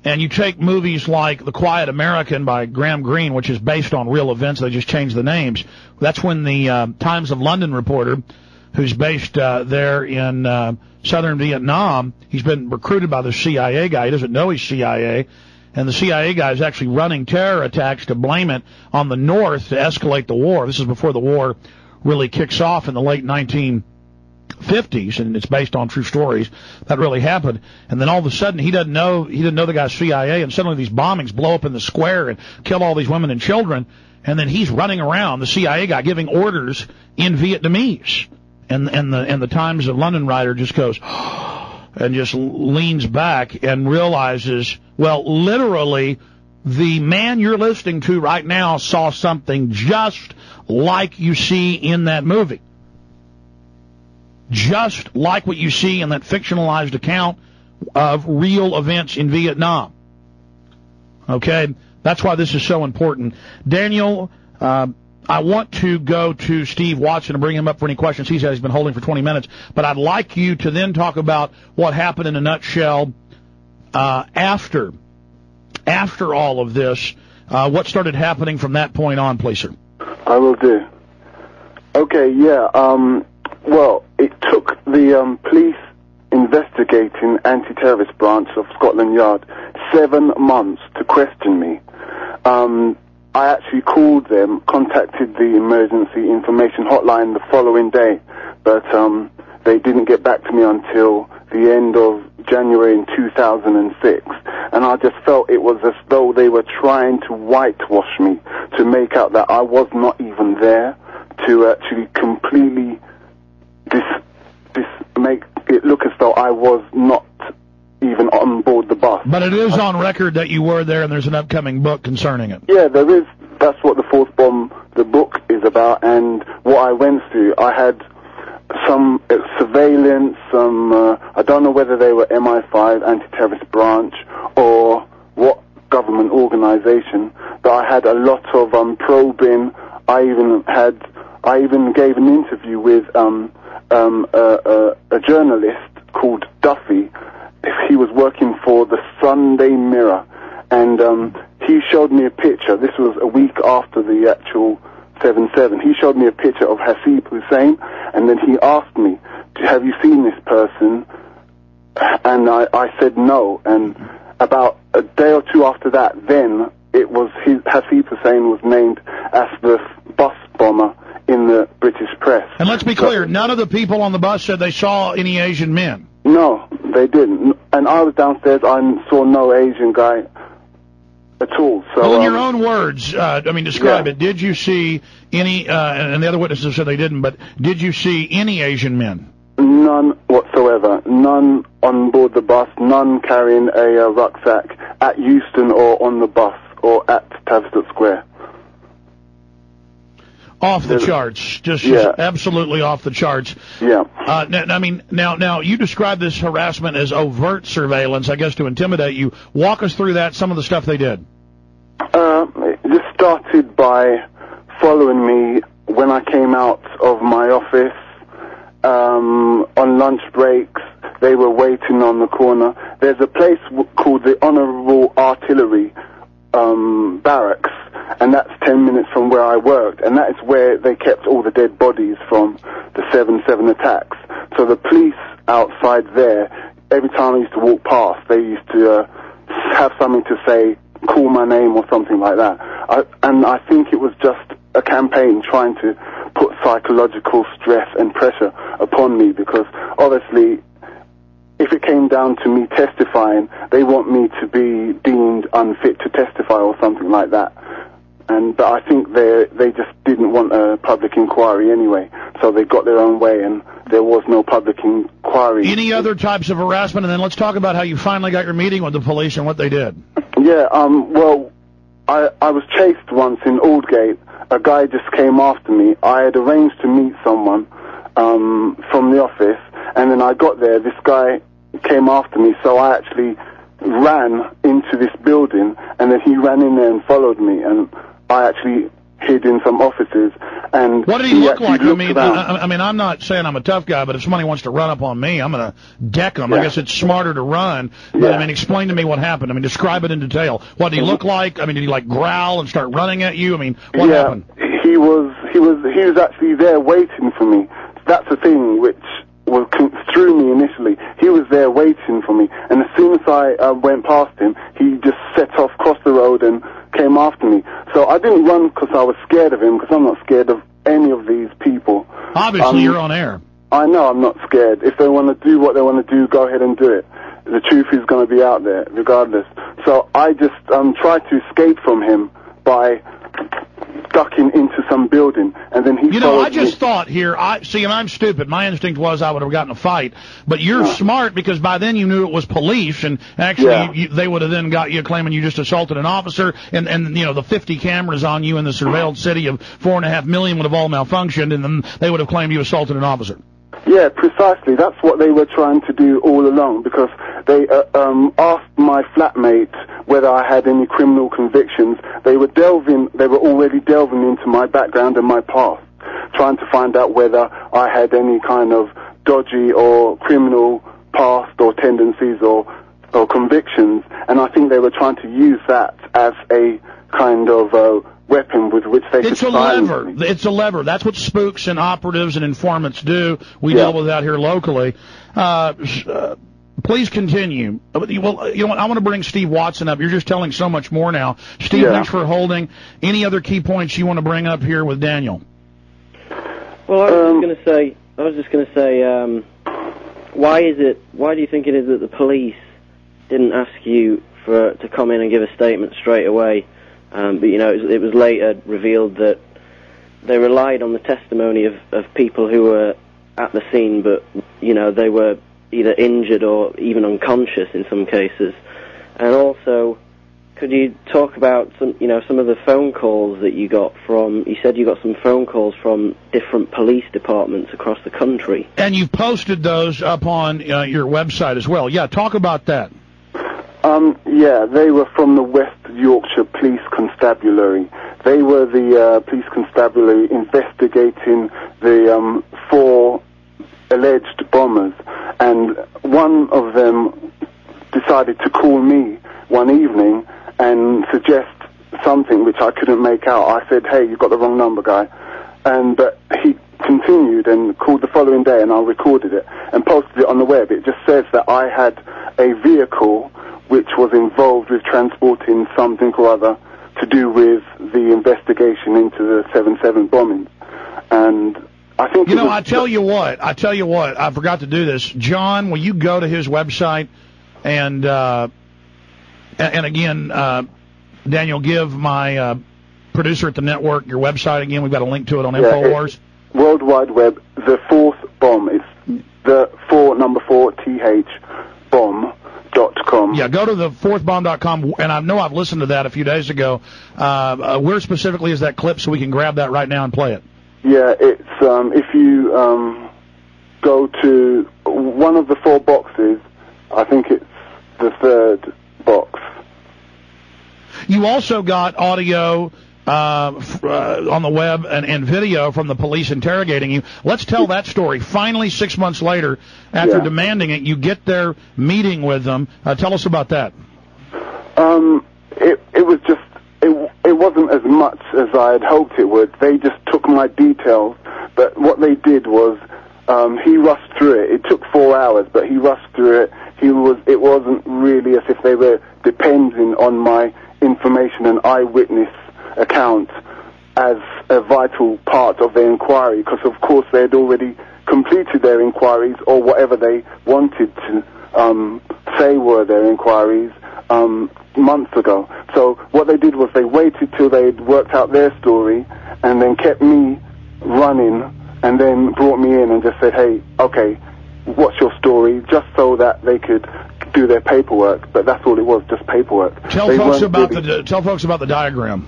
And you take movies like The Quiet American by Graham Greene, which is based on real events. They just changed the names. That's when the Times of London reporter, who's based there in southern Vietnam, he's been recruited by the CIA guy. He doesn't know he's CIA. And the CIA guy is actually running terror attacks to blame it on the North to escalate the war. This is before the war really kicks off in the late 1950s, and it's based on true stories. That really happened. And then all of a sudden, he didn't know the guy's CIA, and suddenly these bombings blow up in the square and kill all these women and children. And then he's running around, the CIA guy, giving orders in Vietnamese. And the Times of London writer just goes and just leans back and realizes, well, literally, the man you're listening to right now saw something just like you see in that movie. Just like what you see in that fictionalized account of real events in Vietnam. Okay? That's why this is so important. Daniel, I want to go to Steve Watson and bring him up for any questions he's been holding for 20 minutes, but I'd like you to then talk about what happened in a nutshell after all of this. What started happening from that point on, please, sir? I will do. Okay, yeah. Well, it took the police investigating anti-terrorist branch of Scotland Yard 7 months to question me. I actually called them, contacted the emergency information hotline the following day, but they didn't get back to me until the end of January in 2006. And I just felt it was as though they were trying to whitewash me, to make out that I was not even there, to actually completely make it look as though I was not even on board the bus. But it is on record that you were there, and there's an upcoming book concerning it. Yeah, there is. That's what the Fourth Bomb, the book, is about. And what I went through, I had some surveillance, I don't know whether they were MI5, anti-terrorist branch, or what government organization, but I had a lot of probing. I even gave an interview with a journalist called Duffy. He was working for the Sunday Mirror, and he showed me a picture. This was a week after the actual 7/7. He showed me a picture of Hasib Hussein, and then he asked me, have you seen this person? And I said no. And about a day or two after that, then it was Hasib Hussein was named as the bus bomber in the British press. And let's be clear, none of the people on the bus said they saw any Asian men. No, they didn't. And I was downstairs, I saw no Asian guy at all. So, well, in your own words, describe it. Did you see any, and the other witnesses said they didn't, but did you see any Asian men? None whatsoever. None on board the bus, none carrying a rucksack at Euston or on the bus or at Tavistock Square. Off the charts, just absolutely off the charts. Yeah. Now you describe this harassment as overt surveillance, I guess, to intimidate you. Walk us through that, some of the stuff they did. This started by following me when I came out of my office on lunch breaks. They were waiting on the corner. There's a place called the Honourable Artillery Barracks, and that's 10 minutes from where I worked, and that is where they kept all the dead bodies from the 7/7 attacks. So the police outside there, every time I used to walk past, they used to have something to say, call my name or something like that. And I think it was just a campaign trying to put psychological stress and pressure upon me, because obviously if it came down to me testifying, they want me to be deemed unfit to testify or something like that. But I think they just didn't want a public inquiry anyway, so they got their own way, and there was no public inquiry. Any other types of harassment? And then let's talk about how you finally got your meeting with the police and what they did. Yeah, well, I was chased once in Aldgate. A guy just came after me. I had arranged to meet someone from the office, and then I got there. This guy came after me, so I actually ran into this building, and then he ran in there and followed me, and I actually hid in some offices, And what did he look like? I around. mean, I'm not saying I'm a tough guy, but if somebody wants to run up on me, I'm going to deck them. I guess it's smarter to run. But I mean, explain to me what happened. I mean, describe it in detail. What did he look like? I mean, did he like growl and start running at you? I mean, what happened? He was actually there waiting for me. That's the thing which threw me initially. He was there waiting for me, and as soon as I went past him, he just set off across the road and came after me. So I didn't run because I was scared of him, because I'm not scared of any of these people. Obviously, you're on air. I know I'm not scared. If they want to do what they want to do, go ahead and do it. The truth is going to be out there, regardless. So I just tried to escape from him by ducking into some building, and then he I just thought here, and I'm stupid. My instinct was I would have gotten a fight, but you're smart, because by then you knew it was police, and actually they would have then got you claiming you just assaulted an officer, and the 50 cameras on you in the surveilled city of 4.5 million would have all malfunctioned, and then they would have claimed you assaulted an officer. Yeah, precisely. That's what they were trying to do all along, because they asked my flatmate whether I had any criminal convictions. They were already delving into my background and my past, trying to find out whether I had any kind of dodgy or criminal past or tendencies or convictions. And I think they were trying to use that as a kind of weapon with which they could silence me. It's a lever. That's what spooks and operatives and informants do. We deal with that here locally. Please continue. Well, you know what? I want to bring Steve Watson up. You're just telling so much more now. Steve, thanks for holding. Any other key points you want to bring up here with Daniel? Well, I was just going to say, why do you think it is that the police didn't ask you to come in and give a statement straight away? But it was later revealed that they relied on the testimony of people who were at the scene, but they were either injured or even unconscious in some cases. And also, could you talk about some of the phone calls that you got from? You said you got some phone calls from different police departments across the country, and you've posted those up on your website as well. Yeah, talk about that. They were from the West Yorkshire Police Constabulary. They were the police constabulary investigating the 4 alleged bombers, and one of them decided to call me one evening and suggest something which I couldn't make out. I said, "Hey, you've got the wrong number, guy." But he continued and called the following day, and I recorded it and posted it on the web. It just says that I had a vehicle which was involved with transporting something or other to do with the investigation into the 7/7 bombings. And I think I tell you what, I forgot to do this. John, will you go to his website and again, Daniel, give my producer at the network your website again. We've got a link to it on InfoWars. World Wide Web, the 4th bomb. It's the 4 bomb.com. Yeah, go to the 4thbomb.com, and I know I've listened to that a few days ago. Where specifically is that clip so we can grab that right now and play it? Yeah, it's if you go to one of the 4 boxes, I think it's the 3rd box. You also got audio on the web and video from the police interrogating you. Let's tell that story. Finally, 6 months later, after demanding it, you get their meeting with them. Tell us about that. It was just, it wasn't as much as I had hoped it would. They just took my details, but what they did was, he rushed through it. It took 4 hours, but he rushed through it. It wasn't really as if they were depending on my information and eyewitness account as a vital part of their inquiry, because of course they had already completed their inquiries, or whatever they wanted to say were their inquiries months ago. So what they did was they waited till they had worked out their story and then kept me running, and then brought me in and just said, "Hey, okay, what's your story?" just so that they could do their paperwork. But that's all it was, just paperwork. Tell folks about the diagram.